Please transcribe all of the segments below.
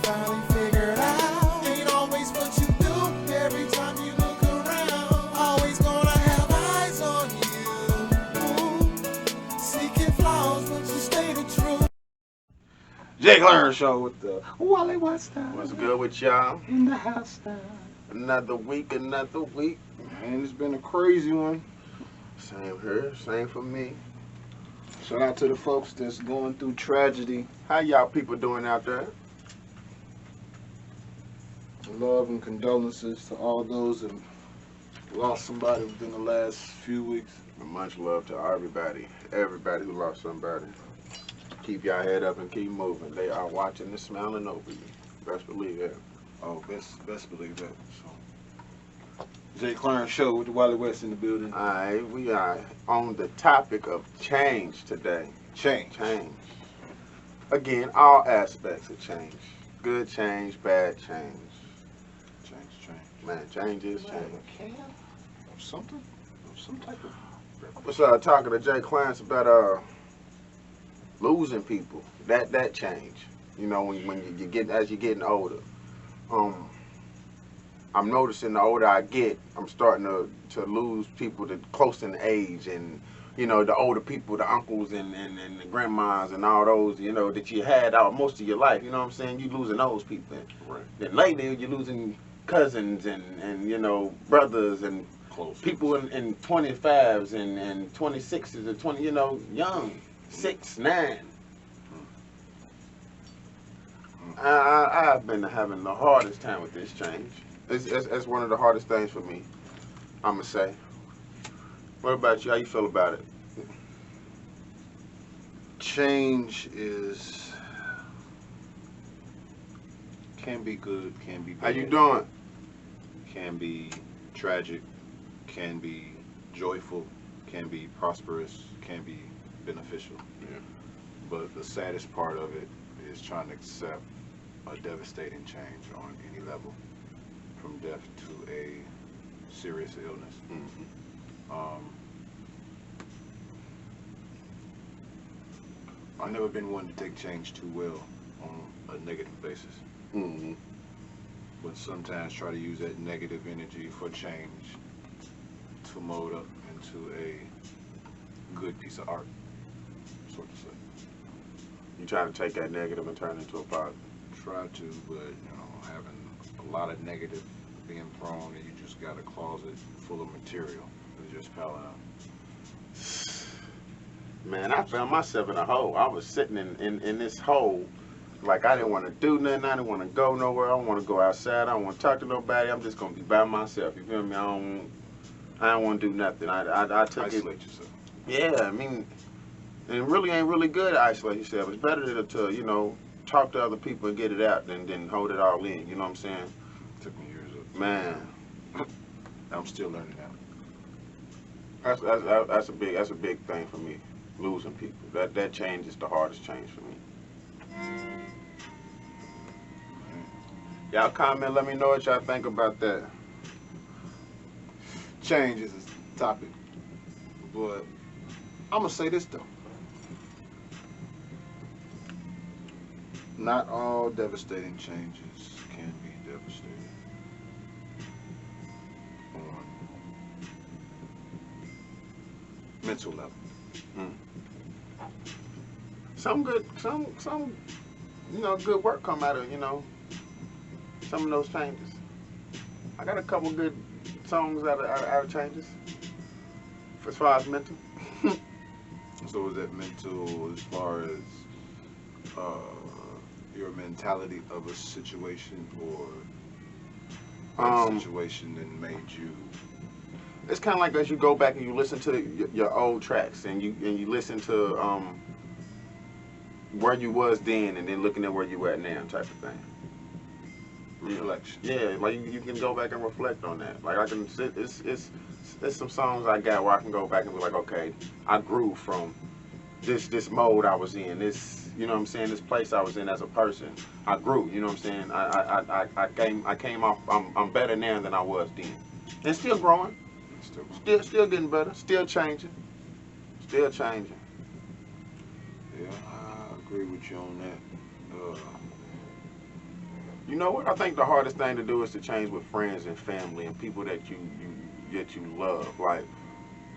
Finally figured out, ain't always what you do every time you look around. Always gonna have eyes on you. Ooh, seeking flaws, but you stay the truth. J.Claryns show with the Wallie Westend. What's good with y'all? In the house now. Another week, another week. Man, it's been a crazy one. Same here, same for me. Shout out to the folks that's going through tragedy. How y'all people doing out there? Love and condolences to all those that lost somebody within the last few weeks. And much love to everybody who lost somebody. Keep y'all head up and keep moving. They are watching and smiling over you. Best believe that. Oh, best believe that. So, J.Claryns show with the Wallie West in the building. Alright, we are on the topic of change today. Change. Again, all aspects of change. Good change, bad change. Man, change is change. Something? Some type of... Was talking to J.Claryns about losing people. That change. You know, when you get, as you're getting older. I'm noticing the older I get, I'm starting to lose people that close in age, and you know, the older people, the uncles and the grandmas and all those, you know, that you had out most of your life. You know what I'm saying? You losing those people. Right. Then later you're losing cousins and you know, brothers and close people in 25s and 26s and 20, you know, young, 6, 9. I've been having the hardest time with this change. It's one of the hardest things for me, I'ma say. What about you? How you feel about it? Change can be good, can be bad. How you doing? Can be tragic, can be joyful, can be prosperous, can be beneficial. Yeah. But the saddest part of it is trying to accept a devastating change on any level, from death to a serious illness. Mm-hmm. I've never been one to take change too well on a negative basis. Mm-hmm. But sometimes try to use that negative energy for change to mold up into a good piece of art, so to say. You try to take that negative and turn it into a positive. Try to, but you know, having a lot of negative being thrown, and you just got a closet full of material that's just piling up. Man, I found myself in a hole. I was sitting in this hole, like I didn't want to do nothing. I didn't want to go nowhere. I don't want to go outside. I don't want to talk to nobody. I'm just gonna be by myself. You feel me? I don't want to do nothing. I took Isolate yourself. Yeah, I mean, and it really ain't really good to isolate yourself. It's better to you know, talk to other people and get it out than hold it all in. You know what I'm saying? It took me years of Man, I'm still learning that. that's a big thing for me. Losing people. That change is the hardest change for me. Y'all comment, let me know what y'all think about that. Change is a topic, but I'm gonna say this though. Not all devastating changes can be devastating on mental level. Some you know, good work come out of, you know, some of those changes. I got a couple good songs out of changes, as far as mental. So is that mental as far as your mentality of a situation, or a situation that made you? It's kind of like as you go back and you listen to your old tracks and you listen to where you was then and then looking at where you at now type of thing. Reflection. Yeah, like you can go back and reflect on that. Like I can sit, it's some songs I got where I can go back and be like, okay, I grew from this mode I was in, this, you know what I'm saying, this place I was in as a person. I grew, you know what I'm saying. I came off. I'm better now than I was then, and still growing, still getting better, still changing. Yeah, I agree with you on that. You know what? I think the hardest thing to do is to change with friends and family and people that you love. Like,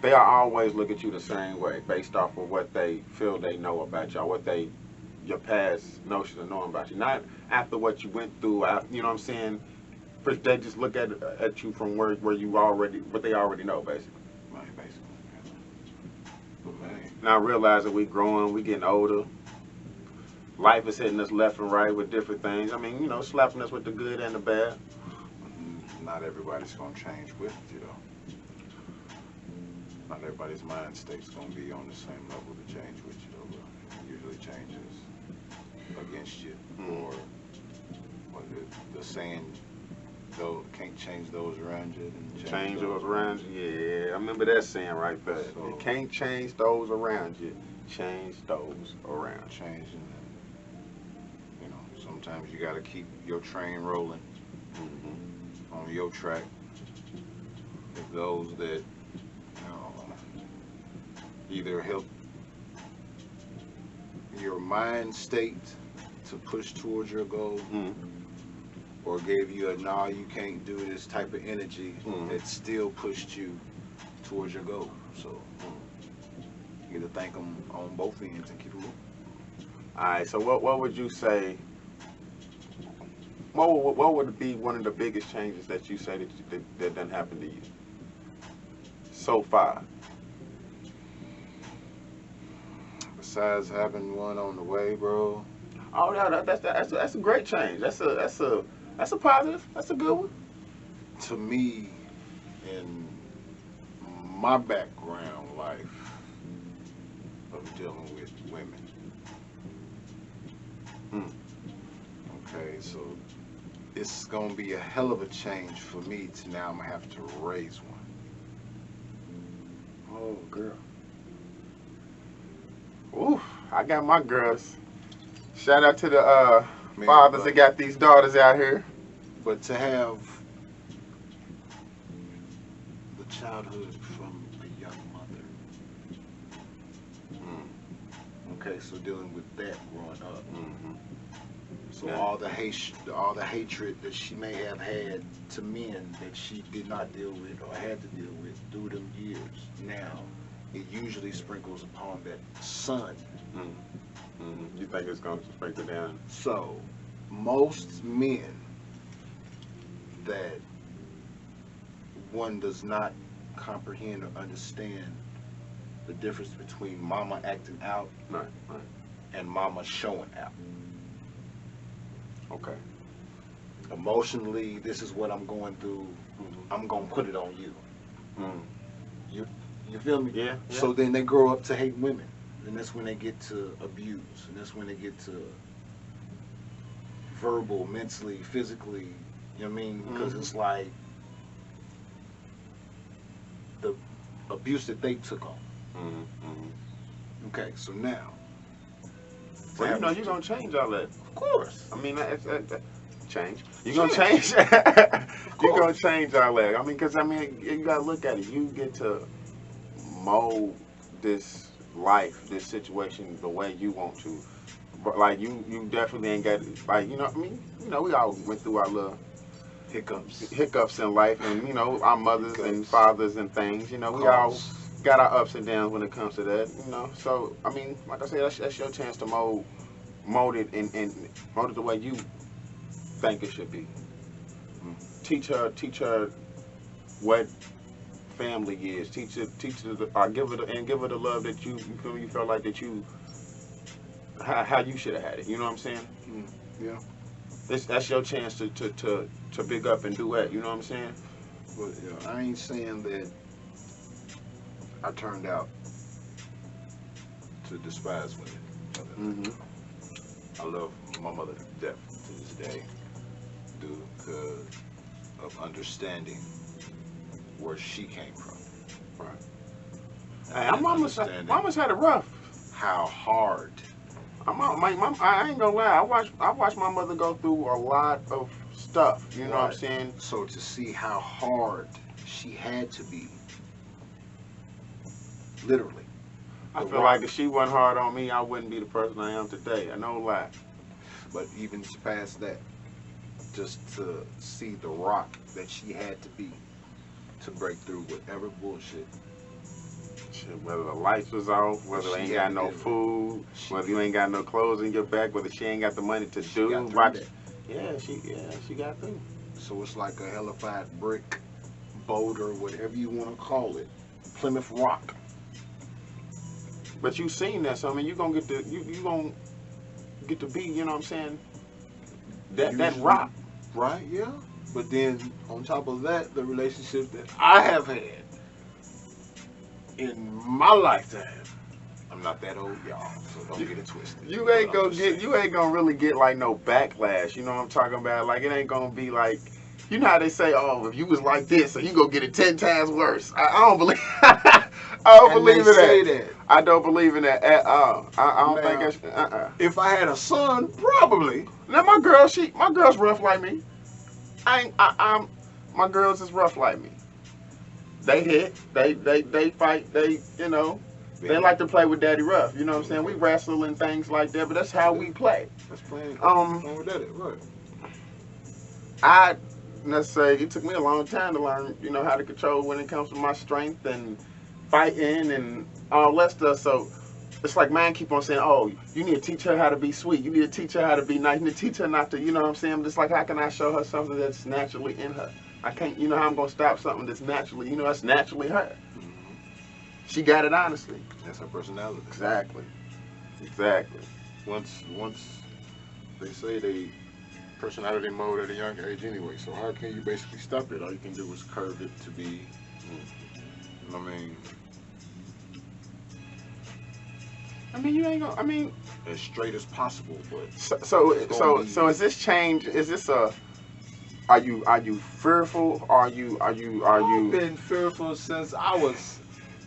they'll always look at you the same way based off of what they feel they know about y'all, your past notion of knowing about you. Not after what you went through, you know what I'm saying? But they just look at you from where what they already know, basically. Right, basically. But man, Now realizing we growing, we getting older. Life is hitting us left and right with different things. I mean, you know, slapping us with the good and the bad. not everybody's gonna change with you, though. Not everybody's mind state's gonna be on the same level to change with you, though. It usually changes against you, or the saying, though, can't change those around you. Then Change those around you. Yeah, I remember that saying right there. So, You can't change those around you. Change those around. Changing. You know, sometimes you gotta keep your train rolling on your track. If those that either help your mind state to push towards your goal, or gave you a nah, you can't do this type of energy that still pushed you towards your goal. So you gotta thank them on both ends and keep it moving. All right. So what would you say? What would be one of the biggest changes that you say that done happened to you so far? Besides having one on the way, bro. Oh, no, that's a great change. That's a positive. That's a good one. To me, in my background life of dealing with women. Okay, so it's gonna be a hell of a change for me to now I'm gonna have to raise one. Oh, girl. Ooh, I got my girls. Shout out to the fathers that got these daughters out here. But to have the childhood from a young mother. Okay, so dealing with that growing up. So Yeah. all the hatred that she may have had to men that she did not deal with or had to deal with through them years, now it usually sprinkles upon that son. You think it's going to sprinkle down? So most men that one does not comprehend or understand the difference between mama acting out Right. and mama showing out. Okay. Emotionally, this is what I'm going through. I'm gonna put it on you. You feel me? Yeah. So then they grow up to hate women, and that's when they get to abuse, and that's when they get to verbal, mentally, physically. You know what I mean? Because it's like the abuse that they took on. Okay, so now. Well, you know you're gonna change all that. Of course. I mean, that's change. You're gonna change. You're gonna change all that. I mean, because you gotta look at it. You get to mold this life, this situation, the way you want to. But like you definitely ain't got like you know. I mean, you know, we all went through our little hiccups in life, and you know, our mothers and fathers and things. You know, we all got our ups and downs when it comes to that. You know, so I mean, like I said, that's your chance to mold it and mold it the way you think it should be. Teach her what family is. Teach her give her the love that you feel like that you how you should have had it. You know what I'm saying? Yeah. That's your chance to big up and duet. You know what I'm saying? But I ain't saying that I turned out to despise women. I love my mother to death to this day, due because of understanding where she came from. Right. And Hey, mama's had it rough. how hard. I ain't gonna lie. I watched my mother go through a lot of stuff. You know what I'm Right. saying? So to see how hard she had to be, literally. I feel like if she wasn't hard on me, I wouldn't be the person I am today. I no lie. But even past that, just to see the rock that she had to be to break through whatever bullshit. Shit, whether the lights was off, whether you ain't got no food, whether you ain't got no clothes in your back, whether she ain't got the money to do. Watch. Yeah, she got through. So it's like a hellified brick, boulder, whatever you want to call it, Plymouth Rock. But you seen that, so I mean, you gonna get to you gonna get to be, you know what I'm saying? That rock, right? Yeah. But then on top of that, the relationships that I have had in my lifetime. I'm not that old, y'all, so don't get it twisted. You ain't gonna really get like no backlash. You know what I'm talking about? Like it ain't gonna be like, you know how they say, oh, if you was like this, so you gonna get it 10 times worse. I don't believe. I don't believe in that. I don't believe in that at all. I don't think that's. If I had a son, probably. Now my girl's rough like me. My girls is rough like me. They hit, they fight, they like to play with Daddy Rough. You know what I'm saying? We wrestle and things like that, but that's how we play. That's playing. With that, I right? let's say it took me a long time to learn, how to control when it comes to my strength and fighting and all that stuff. So it's like man keep on saying, oh, you need to teach her how to be sweet. You need to teach her how to be nice. You need to teach her not to, you know what I'm saying? Just like how can I show her something that's naturally in her? I can't, how I'm gonna stop something that's naturally, that's naturally her. Mm-hmm. She got it honestly. That's her personality. Exactly. Once they say they personality mode at a young age anyway, so how can you basically stop it? All you can do is curve it to be, you ain't gonna, as straight as possible, but so is this change, is this are you fearful? I've been fearful since I was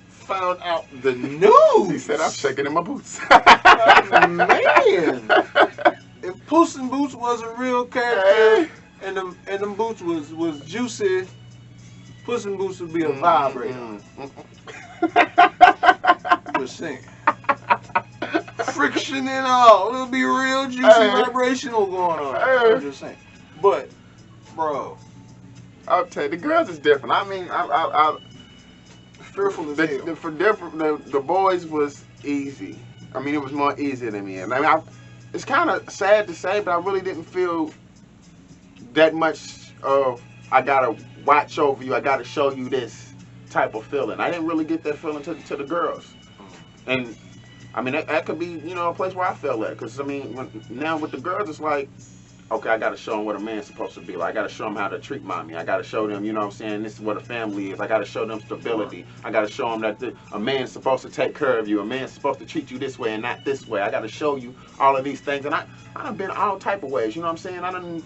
found out the news. He said I'm shaking in my boots. Man, if Puss in Boots was a real character and them boots was juicy, Puss in Boots would be a vibrator. Just saying. Friction and all, it'll be real juicy vibrational going on. I'm just saying. But bro, I'll tell you, the girls is different. I fearful as hell. The boys was easy. It was more easy than me. It's kind of sad to say, but I really didn't feel that much of I gotta watch over you. I gotta show you this type of feeling. I didn't really get that feeling to the girls, and that could be a place where I felt at. Because now with the girls, it's like, okay, I got to show them what a man's supposed to be like. I got to show them how to treat mommy. I got to show them, this is what a family is. I got to show them stability. I got to show them that a man's supposed to take care of you. A man's supposed to treat you this way and not this way. I got to show you all of these things. And I done been all type of ways, you know what I'm saying? I done,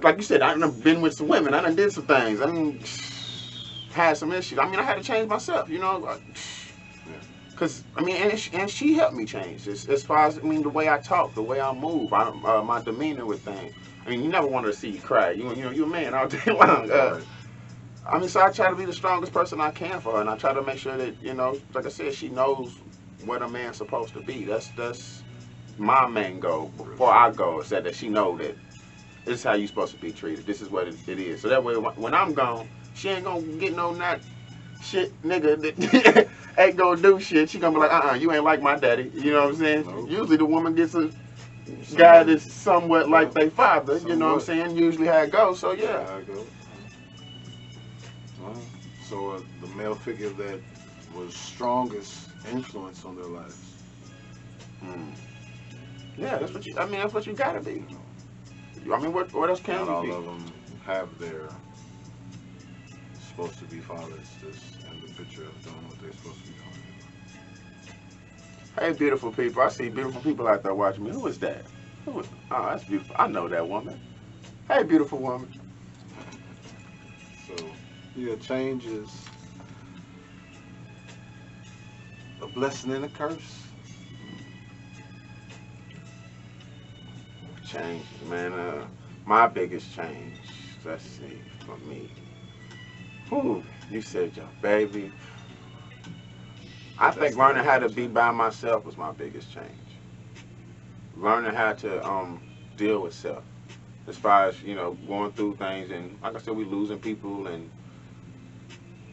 like you said, I done been with some women. I done did some things. I done had some issues. I had to change myself, Cause and she helped me change as far as the way I talk, the way I move, my demeanor with things. You never wanted to see you cry. You're a man all day long. So I try to be the strongest person I can for her, and I try to make sure that like I said, she knows what a man's supposed to be. That's my main goal before I go. Is that she know that this is how you supposed to be treated. This is what it is. So that way, when I'm gone, she ain't gonna get no not shit nigga that ain't gonna do shit. She gonna be like, you ain't like my daddy. You know what I'm saying? Nope. Usually the woman gets a guy that's somewhat like their father. You know what I'm saying? Usually how it goes. So yeah. How it goes. So the male figure that was strongest influence on their lives. Yeah, that's what you. That's what you gotta be. What else can you be? Not all of them have their supposed to be fathers just in the picture of doing what they're supposed to be doing. Hey, beautiful people. I see beautiful people out there watching me. Who is that? Oh, that's beautiful. I know that woman. Hey, beautiful woman. So, yeah, change is a blessing and a curse. Change, man. My biggest change, let's see, for me. Whew, you said your baby. I think learning how to be by myself was my biggest change. Learning how to deal with self. As far as, you know, going through things, and like I said, we losing people and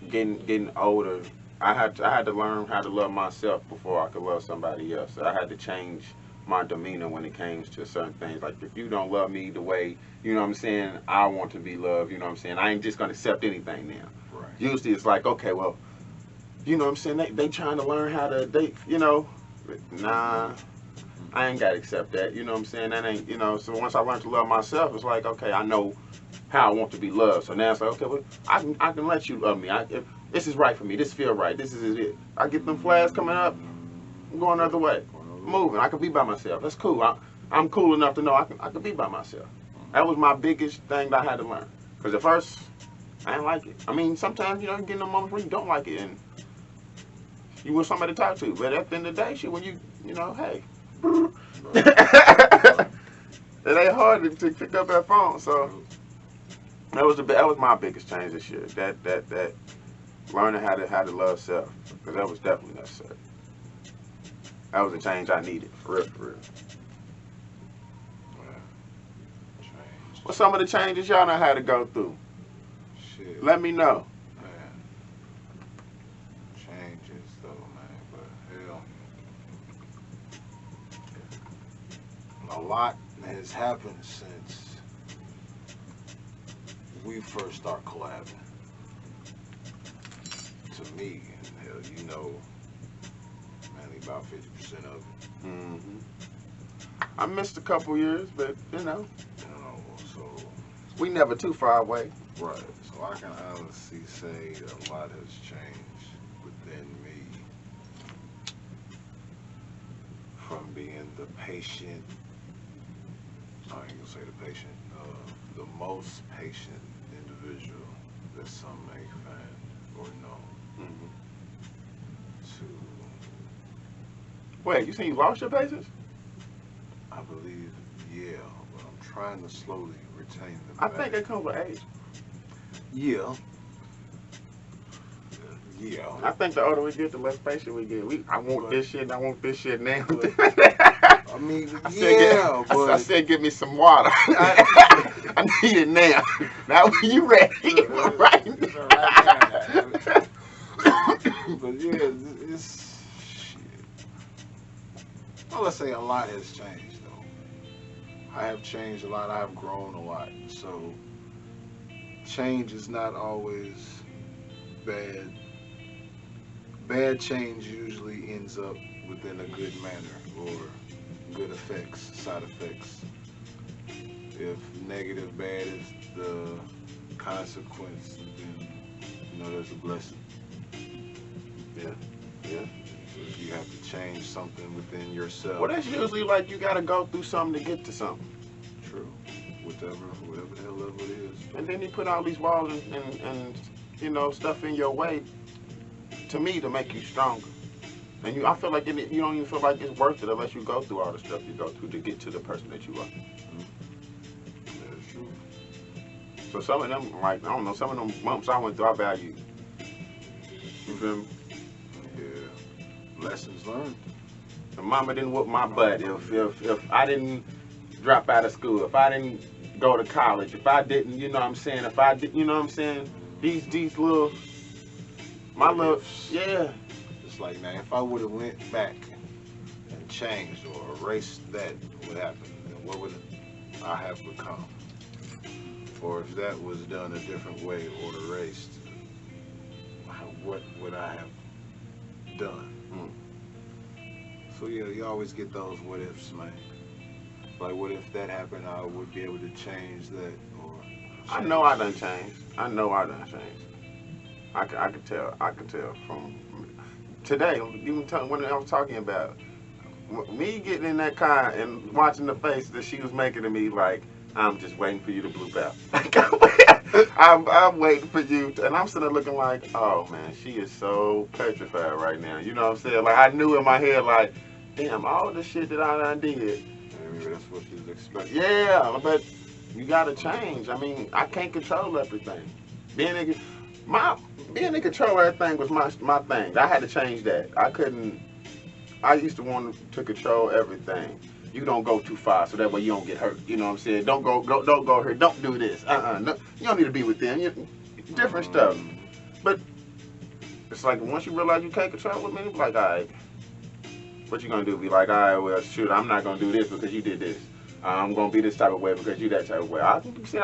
getting older. I had to learn how to love myself before I could love somebody else. So I had to change my demeanor when it came to certain things. Like, if you don't love me the way, you know what I'm saying, I want to be loved, you know what I'm saying, I ain't just gonna accept anything now. Right. Usually it's like, okay, well, you know what I'm saying, they trying to learn how to date, you know, nah, I ain't gotta accept that, you know what I'm saying, that ain't, you know. So once I learned to love myself, it's like, okay, I know how I want to be loved. So now it's like, okay, well, I can let you love me. If this is right for me, this feel right, this is it. I get them flags coming up, I'm going the other way. Moving. I can be by myself. That's cool. I'm cool enough to know I can be by myself. That was my biggest thing that I had to learn. Because at first, I didn't like it. I mean, sometimes, you know, you get in the moments where you don't like it and you want somebody to talk to. But at the end of the day, shit, when you know, hey. It ain't hard to pick up that phone. So that was my biggest change this year. That learning how to love self. Because that was definitely necessary. That was a change I needed, for real, for real. What's some of the changes y'all know how to go through? Shit. Let me know. Man. Changes though, man, but hell. A lot has happened since we first start collabing. To me, and hell, you know, mainly about 50% of it. Mm-hmm. I missed a couple years, but you know, So we never too far away. right. So I can honestly say a lot has changed within me from being the patient. I ain't gonna say the patient. The most patient individual that some may find or know. Mm-hmm. To Wait, you saying you lost your patience? I believe, yeah, but I'm trying to slowly retain them. I think it comes with age. Yeah. Yeah. I think the older we get, the less patient we get. I want this shit and I want this shit now. I mean, I said, give me some water. I need it now. Now when you ready, right? But yeah, it's shit. Well, let's say a lot has changed though. I have changed a lot. I have grown a lot. So change is not always bad. Bad change usually ends up within a good manner or good effects, side effects. If negative, bad is the consequence, then you know there's a blessing. Yeah. Yeah. So you have to change something within yourself. Well, that's usually like you gotta go through something to get to something. True. Whatever the hell level it is. And then you put all these walls and you know, stuff in your way, to me, to make you stronger. And I feel like you don't even feel like it's worth it unless you go through all the stuff you go through to get to the person that you are. That's true. So some of them, like, I don't know, some of them bumps I went through, I value. You feel me? Yeah. Lessons learned. If mama didn't whoop my butt, if I didn't drop out of school, if I didn't go to college, if I didn't, you know what I'm saying, if I didn't, you know what I'm saying, these little, yeah. It's like, now, if I would have went back and changed or erased that, what happened? Then what would I have become? Or if that was done a different way or erased, what would I have done? So yeah, you always get those what ifs, man. Like, what if that happened? I would be able to change that, or I know I done changed. I know I done changed. I could tell from today, even when I was talking about me getting in that car and watching the face that she was making to me, like, I'm just waiting for you to blue belt. I'm waiting for you to, and I'm sitting there looking like, oh man, she is so petrified right now. You know what I'm saying? Like, I knew in my head, like, damn, all the shit that I done did. Maybe that's what she was expecting. Yeah, but you gotta change. I mean, I can't control everything. Being in control of everything was my thing. I had to change that. I used to want to control everything. You don't go too far, so that way you don't get hurt. You know what I'm saying? Don't go hurt. Don't do this. No, you don't need to be with them. Different stuff. But it's like once you realize you can't control it, man, it's like, all right, what you gonna do? Be like, all right, well, shoot, I'm not gonna do this because you did this. I'm gonna be this type of way because you that type of way. I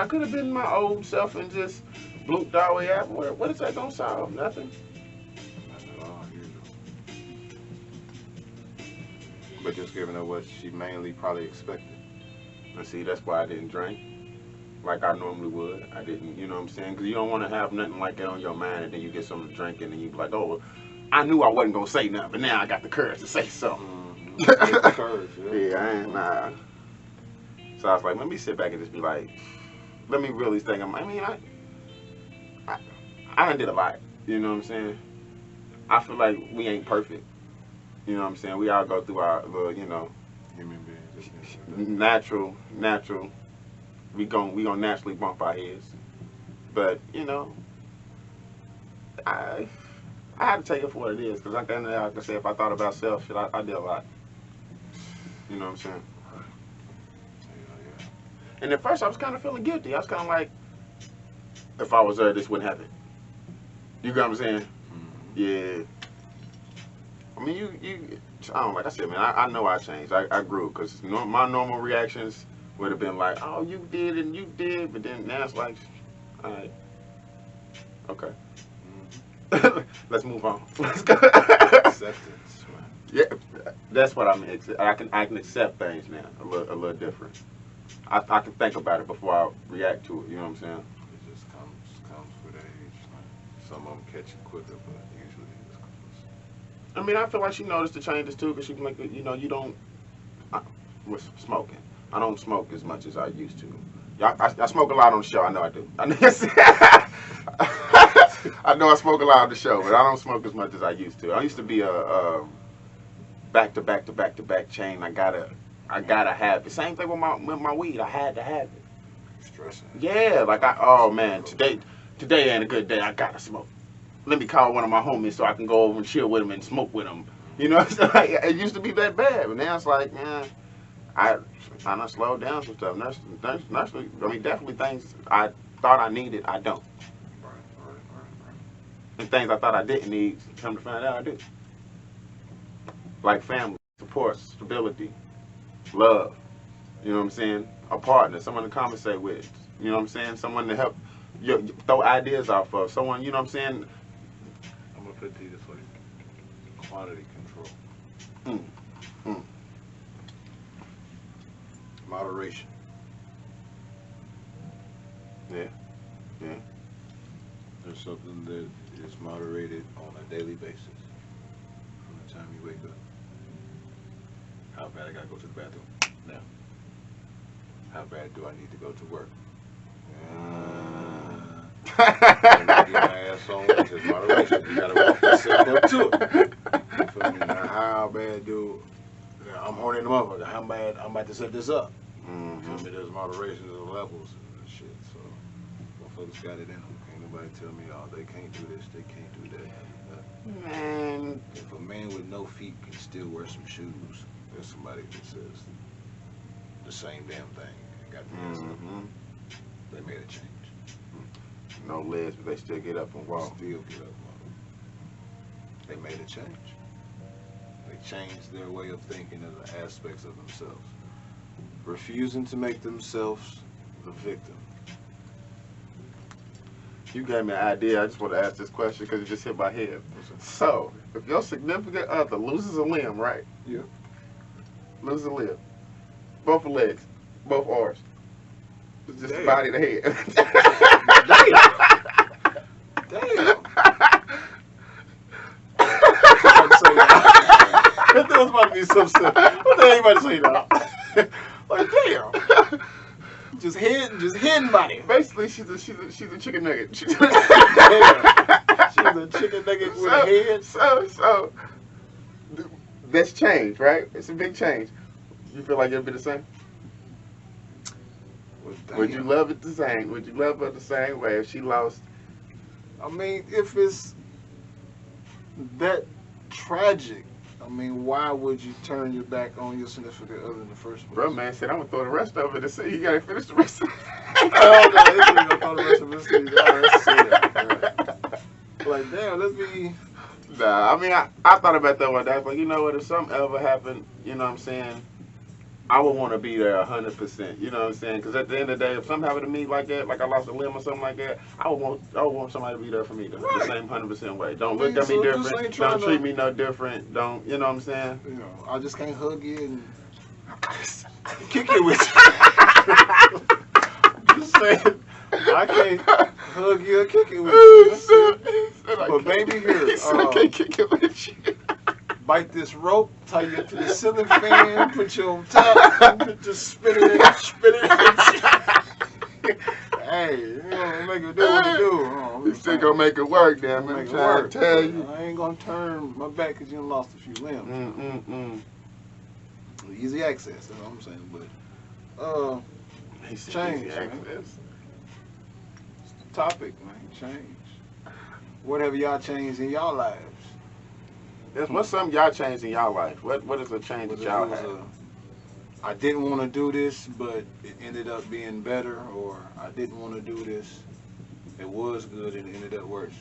could have been my old self and just blooped our way out. What is that gonna solve? Nothing. But just giving her what she mainly probably expected. And see, that's why I didn't drink like I normally would. I didn't, you know what I'm saying? Because you don't want to have nothing like that on your mind, and then you get something to drink, and then you be like, oh, well, I knew I wasn't gonna say nothing, but now I got the courage to say something. Courage, Yeah, I ain't nah. So I was like, let me sit back and just be like, let me really think. I done did a lot. You know what I'm saying? I feel like we ain't perfect. You know what I'm saying? We all go through our little, Human beings. natural. We gon' naturally bump our heads. But, I had to take it for what it is. Because like I said, if I thought about self shit, I did a lot. You know what I'm saying? Yeah. And at first I was kind of feeling guilty. I was kind of like, if I was there, this wouldn't happen. You get what I'm saying? Mm-hmm. Yeah. I mean, I don't like I said, man, I know I changed. I grew because my normal reactions would have been like, oh, you did and you did. But then now it's like, all right. Okay. Mm-hmm. Let's move on. Let's go. Acceptance, man. Yeah, that's what I mean. I can accept things now a little different. I can think about it before I react to it. You know what I'm saying? It just comes with age. Some of them catch it quicker, but usually it just comes. I mean, I feel like she noticed the changes too, because she be like, you don't. With smoking, I don't smoke as much as I used to. I smoke a lot on the show. I know I do. I know I smoke a lot on the show, but I don't smoke as much as I used to. I used to be a back to back chain. I gotta have it. Same thing with my weed. I had to have it. Stressing. Yeah, like oh man, today ain't a good day. I gotta smoke. Let me call one of my homies so I can go over and chill with him and smoke with him. You know, it used to be that bad, but now it's like, man, I kind of slowed down some stuff. Definitely things I thought I needed, I don't. Right. And things I thought I didn't need, come to find out I do. Like family, support, stability, love. You know what I'm saying? A partner, someone to conversate with. You know what I'm saying? Someone to help you throw ideas off of. Someone, you know what I'm saying? I'm gonna put it this way: quantity control. Moderation. Yeah. There's something that is moderated on a daily basis. From the time you wake up. How bad I gotta go to the bathroom? Now. How bad do I need to go to work? Get my ass on. Just moderation. You gotta walk yourself up to it. You feel me? Now, how bad do I'm horny in the motherfucker? How bad I'm about to set this up? Mm-hmm. Feel me? There's moderations and levels and shit. So, motherfuckers got it in them. Can't nobody tell me, oh, they can't do this, they can't do that. Man. If a man with no feet can still wear some shoes, there's somebody that says the same damn thing and got the ass up. They made a change. No legs, but they still get up and walk. Still get up and walk. They made a change. They changed their way of thinking of the aspects of themselves. Refusing to make themselves the victim. You gave me an idea. I just want to ask this question because it just hit my head. So, if your significant other loses a limb, right? Yeah. Loses a limb. Both legs. Both arms. It's just the Damn. body and the head. Damn. There was about to be some stuff. What the hell you about to say now? Like, damn. Just hidden body. Basically, she's a chicken nugget. She's She's a chicken nugget with a head. So that's change, right? It's a big change. You feel like it'll be the same? Well, Would you love it the same? Would you love her the same way if she lost? I mean, if it's that tragic, I mean, why would you turn your back on your significant other in the first place? Bro, man said I'm gonna throw the rest of it and say you gotta finish the rest of it. Oh, no, this nigga gonna throw the rest of this season. Oh, that's sad. Like, damn, let's be. Nah, I mean, I thought about that one day. I was like, you know what? If something ever happened, you know what I'm saying? I would want to be there 100%. You know what I'm saying? Because at the end of the day, if something happened to me like that, like I lost a limb or something like that, I would want somebody to be there for me the same 100% way. Don't look at me different. Don't treat me no different. Don't, you know what I'm saying? You know, I just can't hug you and kick it with you. Just saying, I can't hug you or kick it with you. But baby, here, I can't kick it with you. Bite this rope, tie you to the ceiling fan, put you on top, and just spin it in. Hey, you know, make it do what it do. You still gonna make it work, damn it. I'm trying to tell you. I ain't gonna turn my back because you done lost a few limbs. Easy access, that's what I'm saying. But, change, man. It's the topic, man. Change. Whatever y'all changed in y'all lives. What's something y'all changed in y'all life? What is a change that y'all had? I didn't want to do this, but it ended up being better, or I didn't want to do this, it was good and it ended up worse.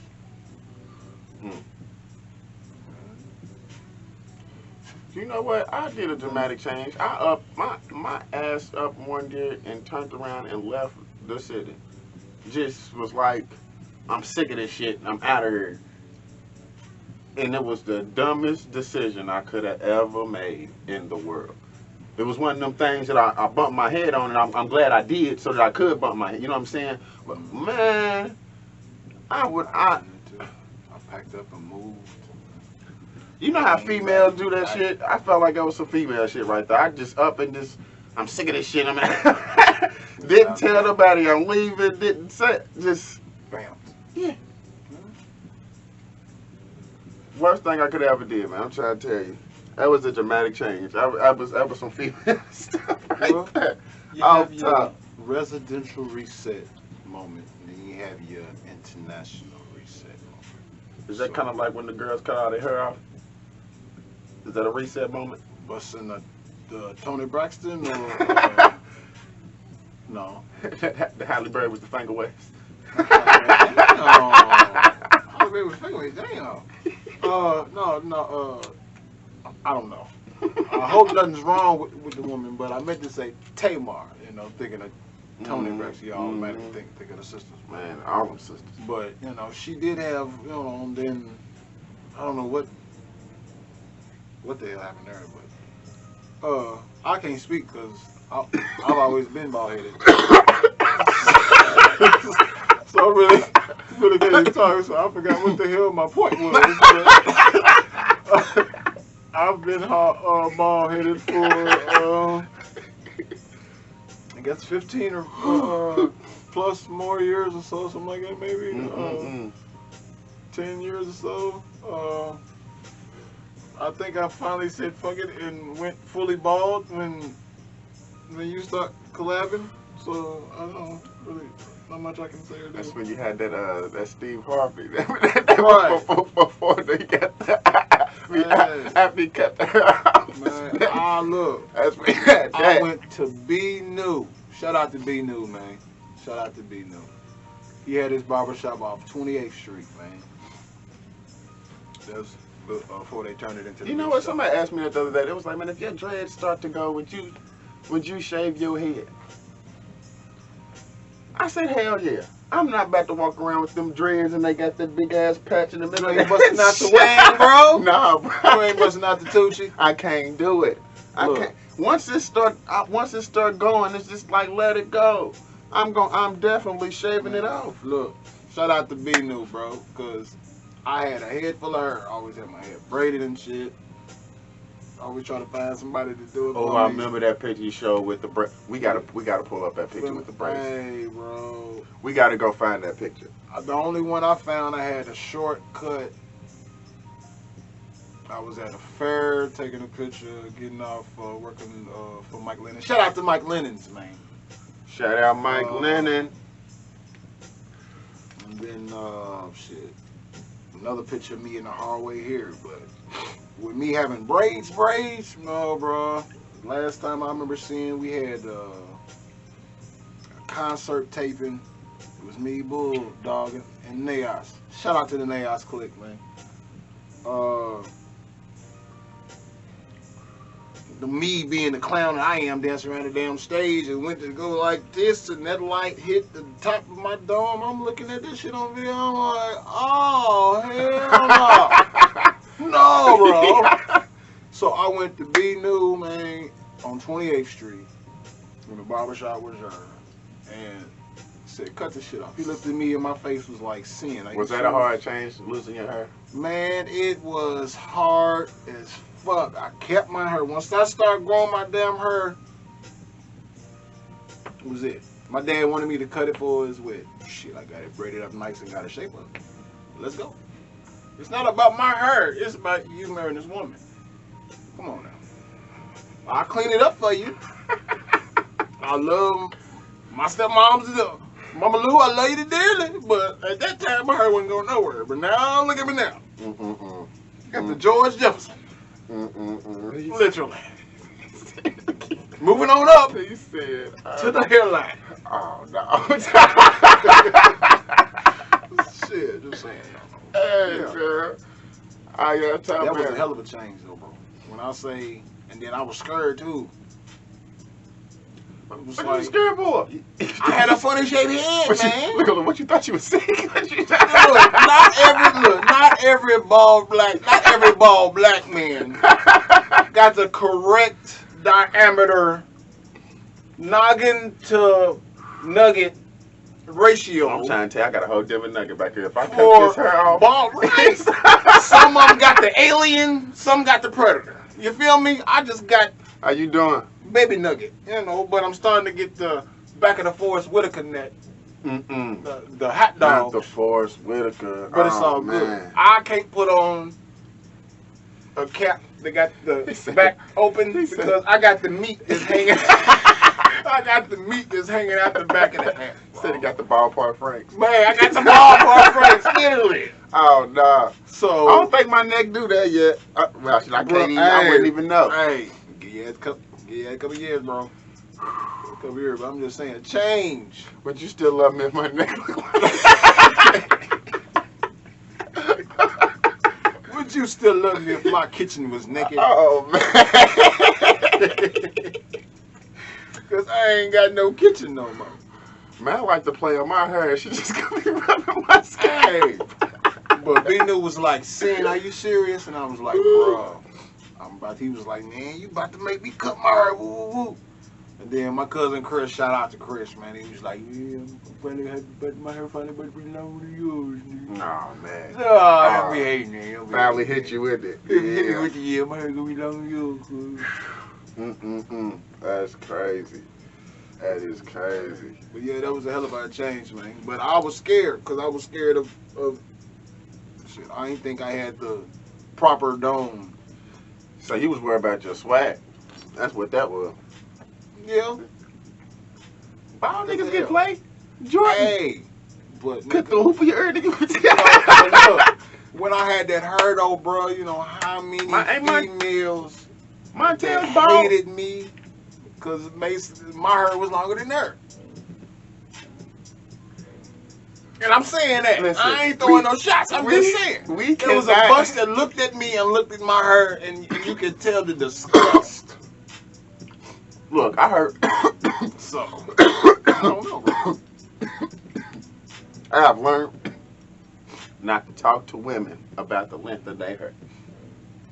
You know what? I did a dramatic change. I up my ass up one day and turned around and left the city. Just was like, I'm sick of this shit. I'm out of here. And it was the dumbest decision I could have ever made in the world. It was one of them things that I bumped my head on, and I'm glad I did so that I could bump my head. You know what I'm saying? But man, I packed up and moved. You know how females do that shit? I felt like that was some female shit right there. I just up and just, I'm sick of this shit. I'm didn't tell nobody I'm leaving. Didn't say, just bam. Yeah. Worst thing I could ever did, man. I'm trying to tell you. That was a dramatic change. That was some female stuff right there. You have your residential reset moment, and then you have your international reset moment. Is that kind of like when the girls cut all their hair off? Is that a reset moment? Busting the Tony Braxton or no? The Halle Berry with the finger waves. Halle Berry with the finger waves. Damn. No. I don't know. I hope nothing's wrong with the woman, but I meant to say Tamar. You know, thinking of Tony Braxton, you automatically think of the sisters. Man, all them sisters. But you know, she did have, you know, and then I don't know what the hell happened there, but I can't speak because I've always been bald-headed. So I really can't talk, so I forgot what the hell my point was. But, I've been bald-headed for I guess 15 or plus more years or so, something like that, maybe 10 years or so. I think I finally said fuck it and went fully bald when you start collabing. So I don't know, really not much I can say or do. That's when you had that Steve Harvey. Right. Before they got after he cut the hair off. Man, look. That's when you had that. I went to B New. Shout out to B New, man. Shout out to B New. He had his barbershop off 28th Street, man. That was before they turned it into the You know what? Somebody asked me that the other day. It was like, man, if your dreads start to go, would you shave your head? I said, hell yeah. I'm not about to walk around with them dreads and they got that big ass patch in the middle. You ain't busting out the wang, bro? Nah, bro. You ain't busting out the Tucci? I can't do it. I can't. Once it start going, it's just like let it go. I'm definitely shaving it off. Look, shout out to B New, bro, cause I had a head full of hair. I always had my hair braided and shit. Always try to find somebody to do it. Oh, for I me. remember that picture you showed with the brace. We gotta pull up that picture with the brace. Hey, bro. We gotta go find that picture. The only one I found, I had a shortcut. I was at a fair taking a picture, getting off working for Mike Lennon. Shout out to Mike Lennon's, man. Shout out Mike Lennon. And then, shit, another picture of me in the hallway here. But with me having braids, no, bro. Last time I remember seeing, we had a concert taping. It was me, Bulldog, and Naos. Shout out to the Naos clique, man. The me being the clown that I am, dancing around the damn stage and went to go like this, and that light hit the top of my dome. I'm looking at this shit on video. I'm like, oh hell no, no, bro. So I went to Be New, man, on 28th Street when the barbershop was there, and said, cut the shit off. He looked at me and my face was like sin. Like, Was that a hard change, losing your hair? Man, it was hard as fuck. I kept my hair. Once I started growing my damn hair, that was it. My dad wanted me to cut it for his wedding. Shit, I got it braided up nice and got it shape up. Let's go. It's not about my hair. It's about you marrying this woman. Come on now. I'll clean it up for you. I love my stepmom's. Mama Lou, I love you dearly, but at that time my hair wasn't going nowhere. But now, look at me now. Got the George Jefferson. Literally. Moving on up He said, to the hairline. oh no. Shit, just saying. Hey, Yeah. girl. I got time. That was a hell of a change, though, bro. When I say, and then I was scared too. It was What like, you scared boy? I had a funny shaped head, man. Look at what you thought you was saying. Not every bald black man got the correct diameter noggin to nugget ratio. I'm trying to tell you, I got a whole different nugget back here. If I cut for this hair off, bald right. Some of them got the alien, some got the predator. You feel me? I just got how you doing? baby nugget, you know, but I'm starting to get the back of the Forrest Whitaker net, the hot Not dog. the Forrest Whitaker. But it's Oh, all good. man. I can't put on a cap that got the back open because I got the meat that's hanging. I got the meat that's hanging out the back of the hat. Said he got the ballpark Franks. Man, I got some ballpark frames, literally. Oh no. So I don't think my neck do that yet. Well, I can't even. I wouldn't even know. Hey, yeah, a couple years, bro. A couple years, but I'm just saying, change. But you still love me if my neck look like that. Would you still love me if my kitchen was naked? Oh man. Because I ain't got no kitchen no more. Man, I like to play on my hair. She just gonna be rubbing my skin. Hey. But B-New was like, Sin, are you serious? And I was like, bro, he was like, man, you about to make me cut my hair, woo, woo, woo. And then my cousin Chris, shout out to Chris, man. He was like, yeah, but my hair finally but be longer than yours, nigga. Nah, man. No, don't be hating it. Don't be Finally hating hit you with it. Hit me with the yeah, my hair gonna be longer than yours. That's crazy. That is crazy. But yeah, that was a hell of a change, man. But I was scared, because I was scared of shit. I didn't think I had the proper dome. So you was worried about your swag. That's what that was. Yeah. Bald What the niggas get hell? play. Jordan. Hey. But Cut the hoop for your ear, nigga. look, when I had that hair though, bro, you know how many females Montel's bald. hated me because my hair was longer than theirs. And I'm saying that. Listen, I ain't throwing no shots. I'm just saying. There was a bunch that looked at me and looked at my hair, and you could tell the disgust. Look, I heard. So, I don't know, bro. I have learned not to talk to women about the length of their hair.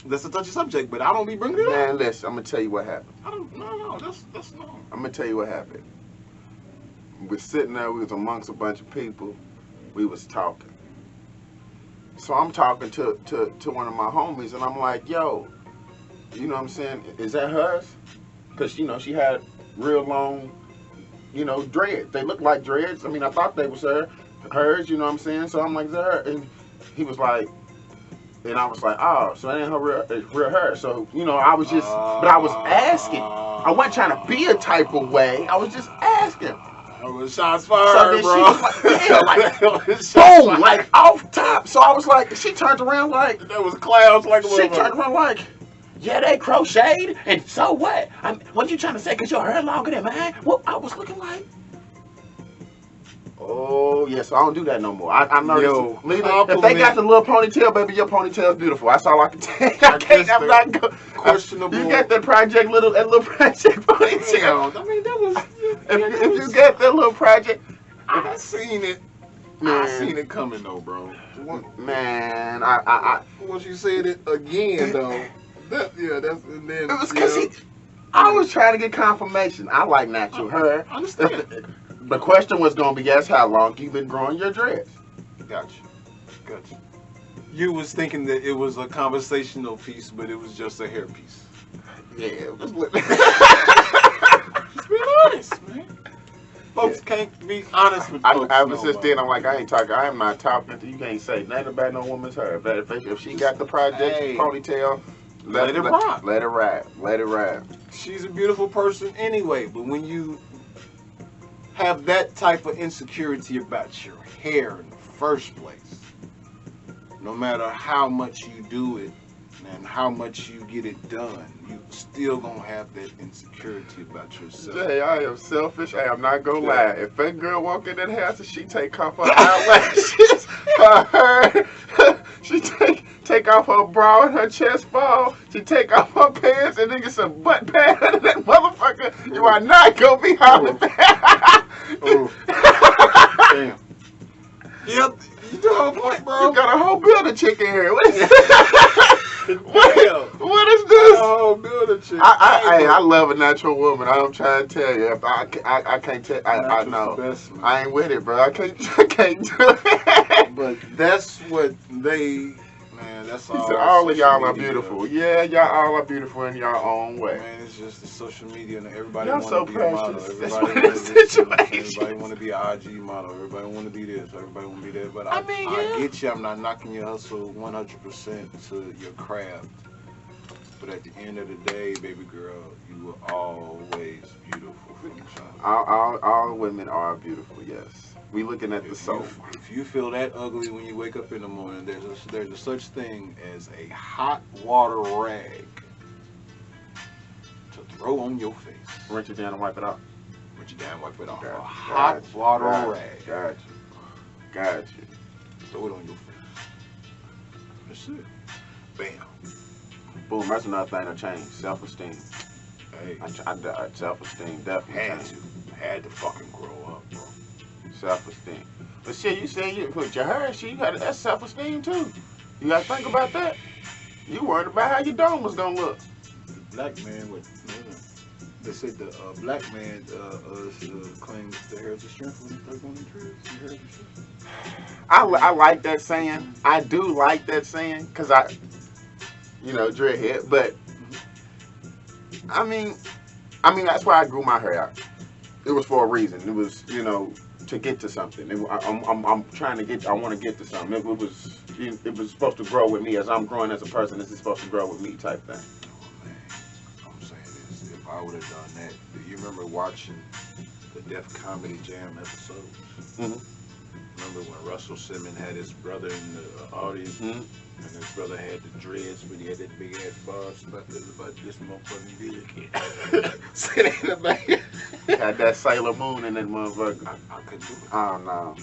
That's a touchy subject, but I don't be bringing it up. Man, listen, I'm gonna tell you what happened. I don't. No, that's no. I'm gonna tell you what happened. We was sitting there. We was amongst a bunch of people. We was talking. So I'm talking to one of my homies, and I'm like, yo, You know what I'm saying? Is that hers? Because, you know, she had real long, you know, dreads. They look like dreads. I mean, I thought they was hers, you know what I'm saying? So I'm like, is that her? And he was like, and I was like, oh, so that ain't her real hair. So, you know, I was just, but I was asking. I wasn't trying to be a type of way. I was just asking. It was shots fired, So then bro. she was like, yeah, like, Shots boom, fired. like off top. So I was like, she turned around like, That was clouds like a she turned motherfucker. around like, yeah, they crocheted, and so what? What you trying to say? Because your hair longer than mine? Well, I was looking like, oh, yeah, so I don't do that no more. I know Yo, this. If they got the little ponytail, baby, your ponytail's beautiful. That's all I can tell you. I can't, I'm not go. Questionable. You got that project little project ponytail. I mean, that was. If you get that little project, I seen it. I seen it coming though, bro. man, Once you said it again though, that's and then it was because I was trying to get confirmation. I like natural hair. I understand. The question was gonna be, guess how long you been growing your dreads? Gotcha. You was thinking that it was a conversational piece, but it was just a hair piece. Yeah, it was. Just be honest, man. Folks can't be honest with folks. Ever since then, I'm like, I am not talking to you. Can't say nothing about no woman's hair. If she got the project ponytail, let it ride. Let it ride. Let it ride. She's a beautiful person anyway, but when you have that type of insecurity about your hair in the first place, no matter how much you do it and how much you get it done, you still gonna have that insecurity about yourself. Jay, I am selfish. I am not gonna lie. If that girl walk in that house and she take off her eyelashes, she take off her bra and her chest ball, she take off her pants and then get some butt pad under that motherfucker, you are not gonna be hollering back. Damn. Yep, you do have a point, bro. You got a whole building chicken here. What is Damn. what is this? Oh, building chicken. I love a natural woman. I'm trying to tell you. If I can't tell. I know. Best, I ain't with it, bro. I can't do it. But that's what they. Man, that's all. So all of y'all are social media. beautiful. Yeah, y'all all are beautiful in your own way. Man, it's just the social media and everybody Y'all want so to be a model. precious. That's Everybody what want the to be, situation. everybody want to be an IG model. Everybody want to be this. Everybody want to be that. But I mean, yeah. get you. I'm not knocking your hustle 100% to your craft. But at the end of the day, baby girl, you were always beautiful from child. All women are beautiful. Yes. We looking at the soul. If you feel that ugly when you wake up in the morning, there's a such thing as a hot water rag to throw on your face. Rinse it down and wipe it out. Rinse it down, wipe it off. Gotcha. A hot water rag. Got you. Throw it on your face. That's it. Bam. Boom. That's another thing that changed. Self-esteem. Hey, Self-esteem definitely changed. had to fucking grow up, bro. Self-esteem. But shit, you said you put your hair, shit, you got that's self-esteem too. You gotta think about that. You worried about how your dome was gonna look. Black man with, they said the black man claims the hair is the strength when he stuck on the trees. The hair is the strength. I like that saying. I do like that saying because dreadhead. But I mean that's why I grew my hair out. It was for a reason. It was to get to something. I'm trying to get. I want to get to something. It was supposed to grow with me as I'm growing as a person. This is supposed to grow with me type thing. Oh man, I'm saying this. If I would have done that, do you remember watching the Def Comedy Jam episodes? Mm-hmm. Remember when Russell Simmons had his brother in the audience, and his brother had the dreads, but he had that big ass bars about this motherfucking dick. Sitting in the back. Had that Sailor Moon in that motherfucker. I couldn't do it. Oh no.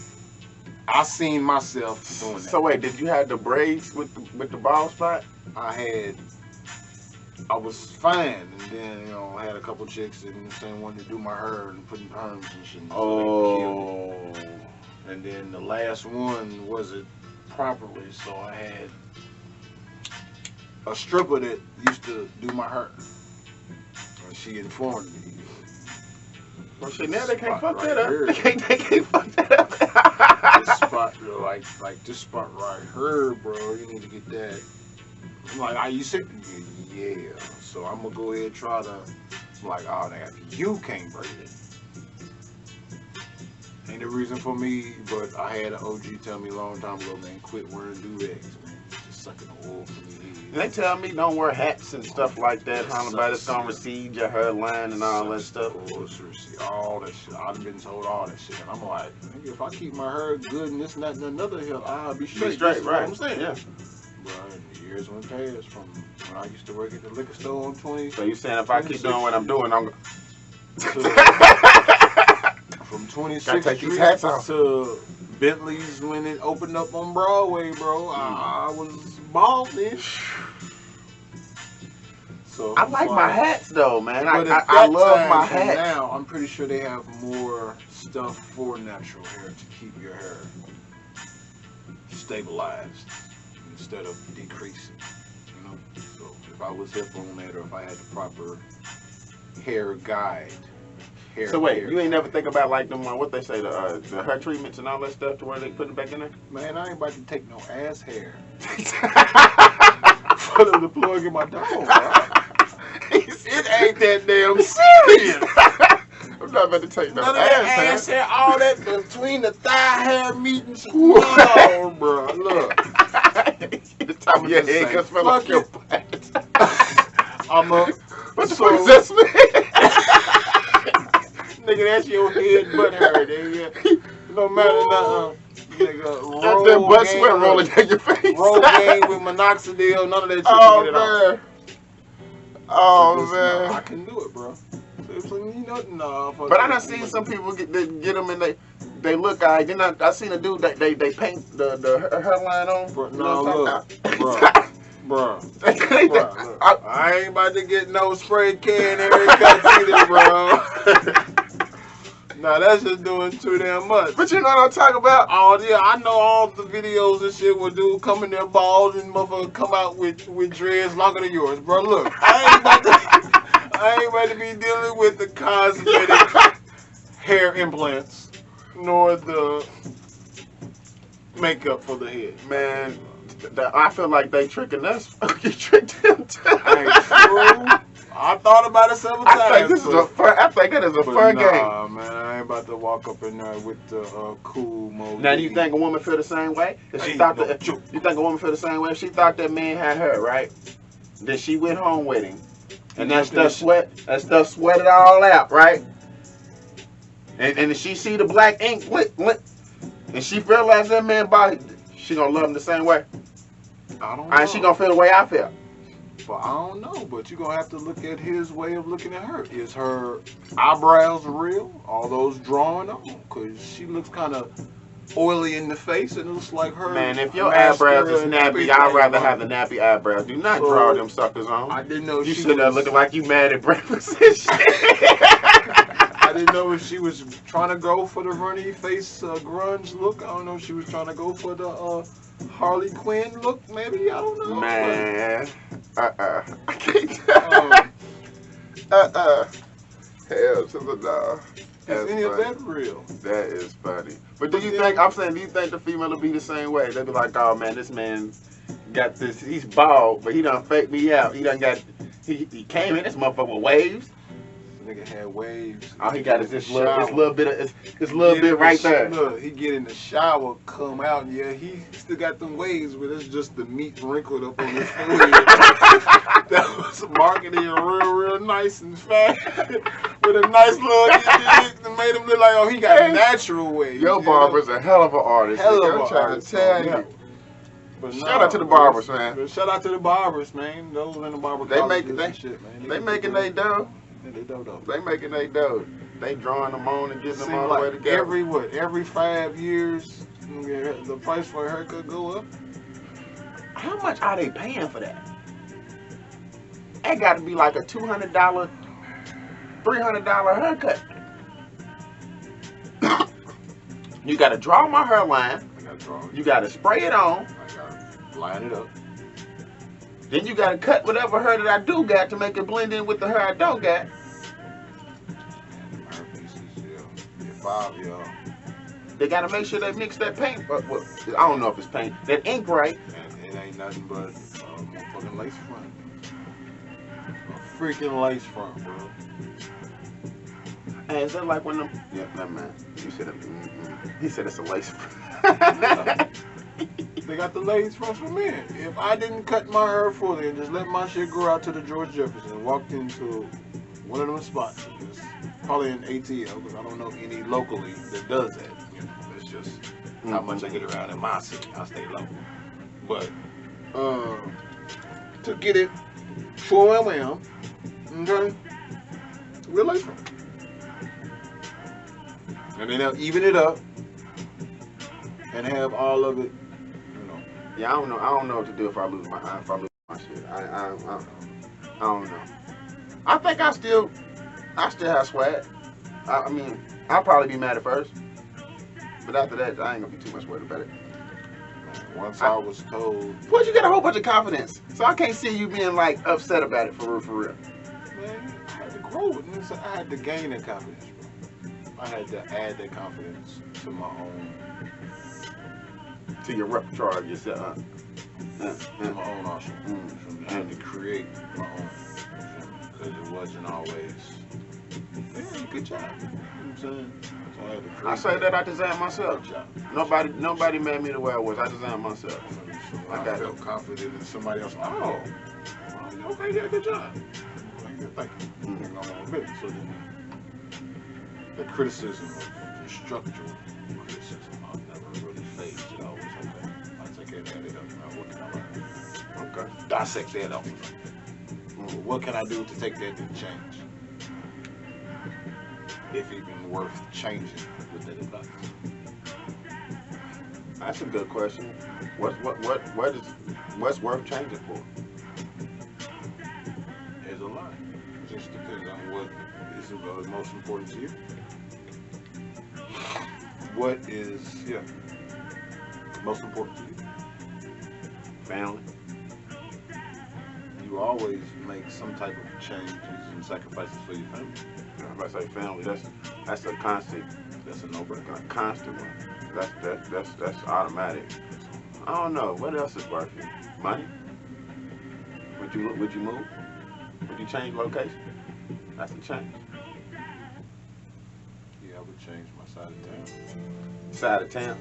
I seen myself doing that. So wait, did you have the braids with the ball spot? I was fine, and then I had a couple chicks that wanted to do my hair and putting perms and shit. Oh. And then the last one wasn't properly, so I had a stripper that used to do my hair. And she informed me. Well, shit, now they can't fuck right that up. here. They can't fuck that up. This spot, like this spot right here, bro. You need to get that I'm like, are you sick? Yeah. So I'm gonna go ahead and try to. I'm like, oh, damn, you can't break it. Ain't a reason for me, but I had an OG tell me a long time ago, man, quit wearing do-rags, man. Just sucking the oil from your head. They tell me don't wear hats and stuff like that. How about it's gonna recede your hairline and all that stuff. All that shit. I've been told all that shit. And I'm like, nigga, if I keep my hair good and this and that and another hill, I'll be straight. Straight, That's right? What I'm saying. Yeah. Bro, the years went past from when I used to work at the liquor store on 20. So you saying if I keep doing what I'm doing, I'm from 26th Gotta take these Street hats off. to Bentley's when it opened up on Broadway, bro. I was balding. So I like my hats though, man. I at love that my time, and hats. now I'm pretty sure they have more stuff for natural hair to keep your hair stabilized instead of decreasing. You know, so if I was hip on that, or if I had the proper hair guide. So wait, you ain't never think about like them what they say the hair treatments and all that stuff to where they put it back in there? Man, I ain't about to take no ass hair for them to plug in my dome, bro. It ain't that damn serious. I'm not about to take no None of that ass hair, all that between the thigh hair meetings. No, bro. Look. The top of your head can smell like your butt. I'm a. What the fuck does that smell? Nigga, that's your head butt hair, nigga. No matter nothing. Nigga, That's that butt sweat rolling down your face. Rogaine with minoxidil, none of that shit. Oh, to get it man. off. Oh, So man. I can do it, bro. So, you know, no, fuck But I that. done seen some people get them and they look alright. Then I seen a dude that they paint the hairline on. Bro, You no, know what I'm look, talking bro. about? Look, I ain't about to get no spray can haircuts either, bro. Nah, that's just doing too damn much. But you know what I'm talking about? Oh yeah, I know all the videos and shit where dude come in there bald and motherfucker come out with dreads longer than yours, bro. Look, I ain't about to be dealing with the cosmetic hair implants nor the makeup for the head. Man, I feel like they tricking us. You tricked them too. Ain't true. I thought about it several times. I think this is a fun. I think it is a fun game. Nah, man, I ain't about to walk up in there with the cool mode. Now, do you think a woman feel the same way? If she thought that, you think a woman feel the same way? If she thought that man had her, right? Then she went home with him, and that stuff sweated all out, right? And if she see the black ink, and she realize that man body, she gonna love him the same way. I don't know. And she gonna feel the way I feel. But I don't know. But you're going to have to look at his way of looking at her. Is her eyebrows real? Are those drawing on? Because she looks kind of oily in the face, and it looks like her. Man, if your eyebrows is nappy, I'd rather have the nappy eyebrows. Do not draw them suckers on. I didn't know You she sit there was looking like you mad at breakfast and shit. I didn't know if she was trying to go for the runny face grunge look. I don't know if she was trying to go for the Harley Quinn look, maybe. I don't know. Man, I can't tell. Hell to the no. Is any of that real? That is funny. But do you think, I'm saying, do you think the female will be the same way? They'll be like, oh man, this man got this, he's bald, but he done faked me out. He done got, he came in this motherfucker with waves. Nigga had waves. All he got is this little bit right there. Look, he get in the shower, come out, yeah, he still got them waves, but it's just the meat wrinkled up on his forehead. That was marketing real nice and fat with a nice little that made him look like, oh, he got natural waves. Your barber's a hell of an artist. Hell of I'm an trying artist, to tell yeah. you. But Shout out to the barbers, man. But shout out to the barbers, man. Those in the barber They colleges making and shit, man. they making they dough. Yeah, they dope. They making they dough. They drawing them on and getting them all the way Like together. every 5 years, the price for a haircut go up. How much are they paying for that? That got to be like a $200, $300 haircut. You got to draw my hairline. I gotta draw it. You got to spray it on. I gotta line it up. Then you got to cut whatever hair that I do got to make it blend in with the hair I don't got. Hair pieces, yeah. Five, yeah. They got to make sure they mix that paint. I don't know if it's paint. That ink right. And it ain't nothing but motherfucking Fucking lace front. A freaking lace front, bro. Hey, is that like when them? Yeah, never mind. You said it. He said it's a lace. They got the lace fronts for men. If I didn't cut my hair fully and just let my shit grow out to the George Jefferson and walked into one of them spots, it's probably an ATL because I don't know any locally that does that. You know, that's just how much I get around in my city. I stay local. But to get it full wham, okay, we're lace front. And then they'll even it up and have all of it, you know. Yeah, I don't know what to do if I lose my shit. I don't know. I think I still have swag. I mean, I'll probably be mad at first, but after that, I ain't gonna be too much worried about it. Once I was told, Plus, you get a whole bunch of confidence, so I can't see you being like upset about it for real. man, I had to grow with it. So I had to gain that confidence, bro. I had to add that confidence to my own, To your repertoire of yourself. to my own arsenal. I had to create my own, because it wasn't always, yeah, good job. You know what I'm saying? So I had to create. I say that I designed myself. Good job. Nobody made me the way I was. I designed myself. So when I felt confident in somebody else. Oh, okay, yeah, good job. Thank you. And I'm on business. So then, the criticism of constructive criticism, I've never really phased it. Always okay. I take it, add it up. Now, what can I learn? Okay. Dissect that off. What can I do to take that to change? If even worth changing with that advice. That's a good question. What's worth changing for? There's a lot. It just depends on what is most important to you. What is, most important to you? Family. You always make some type of changes and sacrifices for your family. If I say family, that's a constant. That's a no-brainer. A constant one. That's automatic. I don't know. What else is worth it? Money? Would you move? Would you change location? That's a change. Yeah, I would change my side of town. Side of town.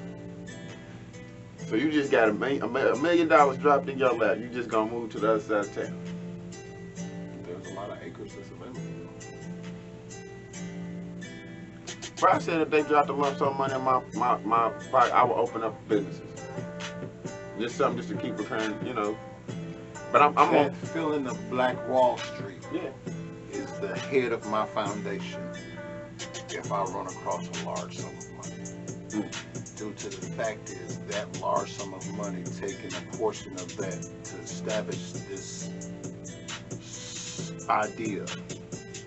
So you just got $1 million dropped in your lap. You just gonna move to the other side of town. There's a lot of acres that's available. But I said if they dropped a lump sum of money in my pocket, I would open up businesses. Just something just to keep recurring, you know. But I'm on. Filling the Black Wall Street Yeah. is the head of my foundation if I run across a large sum of money. Due to the fact is that large sum of money taking a portion of that to establish this idea.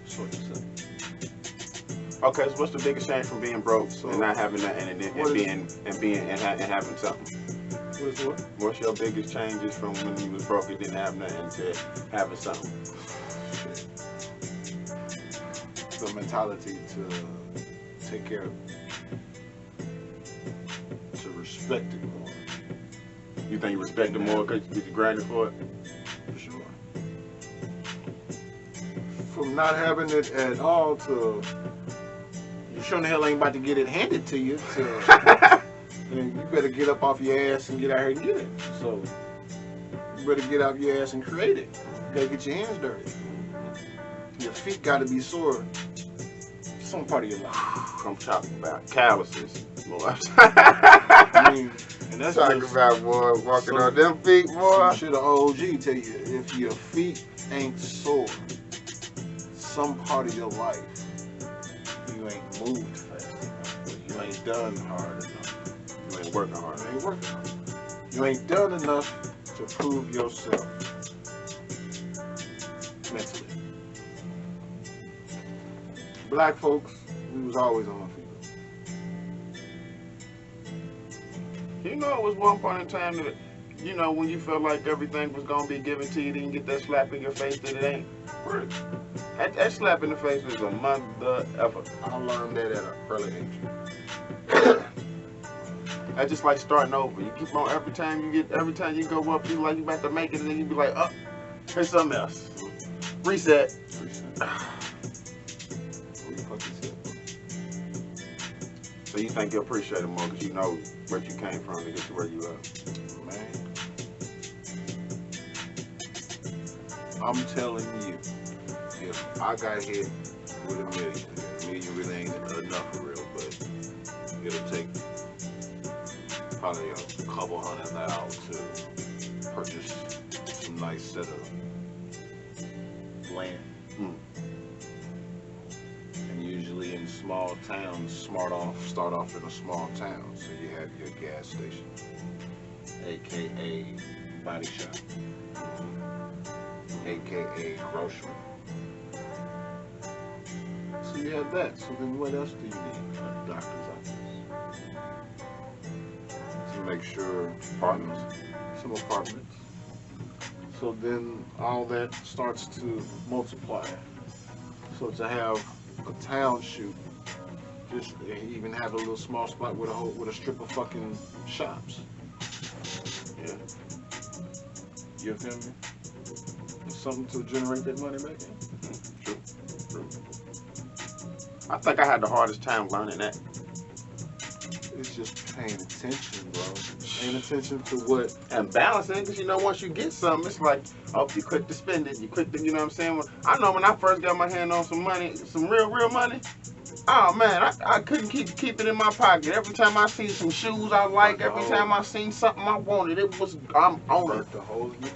Sort of stuff. Okay, so what's the biggest change from being broke and not having that and having something? What is what? What's your biggest changes from when you was broke and didn't have nothing to having something? Shit. The mentality to take care of it. To respect it more. You think you respect it more because you grinding for it? For sure. From not having it at all to you sure the hell ain't about to get it handed to you to then you better get up off your ass and get out here and get it. So you better get out your ass and create it. You gotta get your hands dirty. Your feet gotta be sore some part of your life. I'm talking about calluses, boy. I mean, and that's talking just about, boy, walking on them feet, boy. some shit an OG tell you. If your feet ain't sore, some part of your life, you ain't moved fast enough. You ain't done hard enough. You ain't working hard. You ain't working hard. You ain't done enough to prove yourself mentally. Black folks, we was always on our feet. You know, it was one point in time that, you know, when you felt like everything was going to be given to you, then you get that slap in your face that it ain't. That slap in the face was a mother effer. I learned that at an early age. That's just like starting over. You keep on every time you go up, you like you about to make it, and then you be like, oh, here's something else. Reset. So you think you appreciate it more because you know where you came from to get to where you are. Man, I'm telling you, If I got hit with $1 million really ain't enough for real, but it'll take probably a couple $100,000 to purchase some nice set of land. And usually in small towns, start off in a small town, so you have your gas station, aka body shop, aka grocery. so you have that. So then what else do you need? A doctor's office. To make sure Some apartments. So then all that starts to multiply. So to have a town shoot, just even have a little small spot with a strip of fucking shops. Yeah. You feel me? Something to generate that money back in. True. I think I had the hardest time learning that. It's just paying attention, bro. Paying attention to what. And balancing, because you know, once you get something, it's like, oh, you quick to spend it, you quick to, you know what I'm saying? I know when I first got my hand on some money, some real money, oh man, I couldn't keep it in my pocket. Every time I seen some shoes I like, every time I seen something I wanted, I'm on it.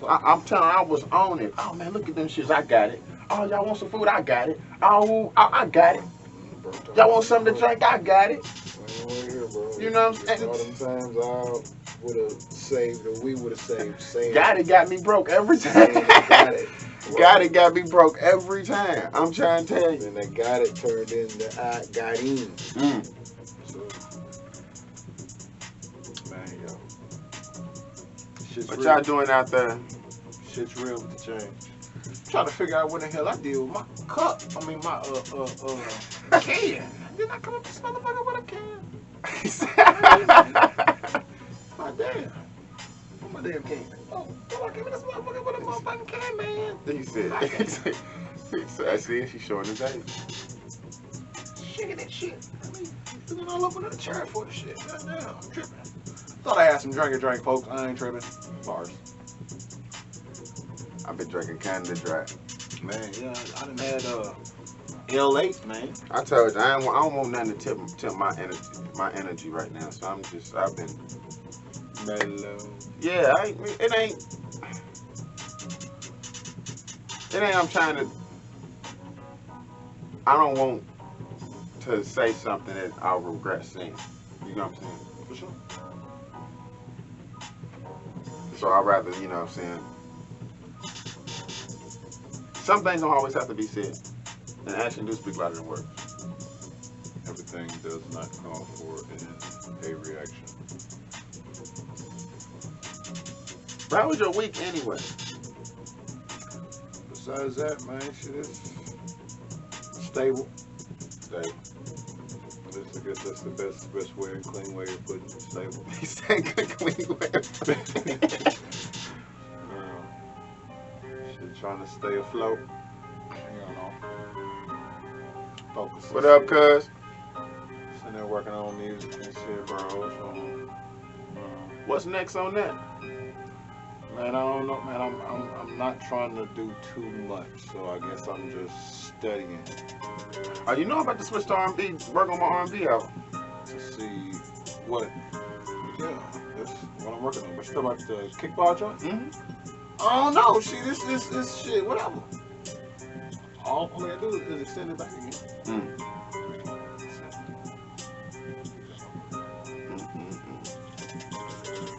I'm telling you, I was on it. Oh man, look at them shoes, I got it. Oh, y'all want some food? I got it. Oh, I got it. Y'all want something to drink? I got it. You know what I'm saying? All them times I would have saved, or we would have saved. Got it, got me broke every time. Got it. Got it, got me broke every time. I'm trying to tell you. And that got it turned into I got in. So, man, yo. What y'all doing out there? Shit's real with the change. Trying to figure out what the hell I did with my cup. I mean my can. Didn't I come up this motherfucker with a can? My damn. Where my damn can? Oh, come on, give me this motherfucker with a motherfucking can, man. He said, I see she's showing his age. Shaking that shit. I mean, looking all up under the chair for the shit. Goddamn, I'm tripping. Thought I had some drink, folks. I ain't tripping. Bars. I've been drinking Canada Dry. Man, yeah, I done had L8, man. I told you, I don't want nothing to tip my energy right now. So I've been Mellow. Yeah, it ain't. I'm trying to. I don't want to say something that I'll regret saying. You know what I'm saying? For sure. So I'd rather, you know what I'm saying. Some things don't always have to be said, and action do speak louder than words. Everything does not call for a reaction. But how was your week anyway? Besides that, man, shit is stable. Stable. I guess that's the best way and clean way of putting it. Stable. He said good clean way. Shit, trying to stay afloat. You know, focus. What up, cuz? Sitting there working on music and shit, bro. So, What's next on that? man, I don't know, man. I'm not trying to do too much, so I guess I'm just studying Oh, you know I'm about to switch to R&B, work on my R&B album. to see what. Yeah, that's what I'm working on. But you talking about the kickball joint? Mm-hmm. I don't know. See, this shit, whatever. All I do is extend it back again.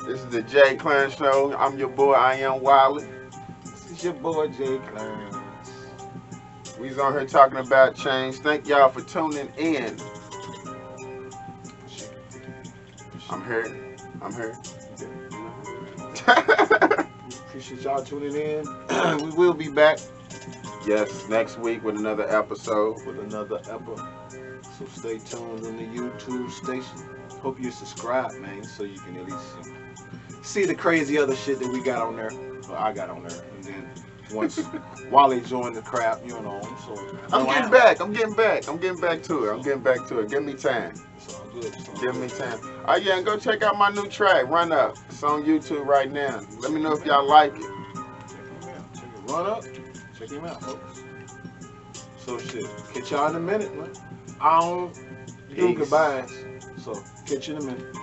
This is the J.Claryns show. I'm your boy, I am Wallie. This is your boy J.Claryns. We's on here talking about change. Thank y'all for tuning in. I'm here. Appreciate y'all tuning in. We will be back Yes, next week with another episode. with another episode. So stay tuned on the YouTube station. hope you subscribe, man, so you can at least see the crazy other shit that we got on there. Or I got on there. And then once Wallie joined the crap, you know, so I'm getting back. I'm getting back to it. Give me time. It's all good. It's all Give good. me time. Oh yeah, and go check out my new track, Run Up. It's on YouTube right now. Let me know if y'all like it. Check him out. Check it. Run up. Check him out, folks. So shit. Catch y'all in a minute, man. I don't do Peace. goodbyes. So catch you in a minute.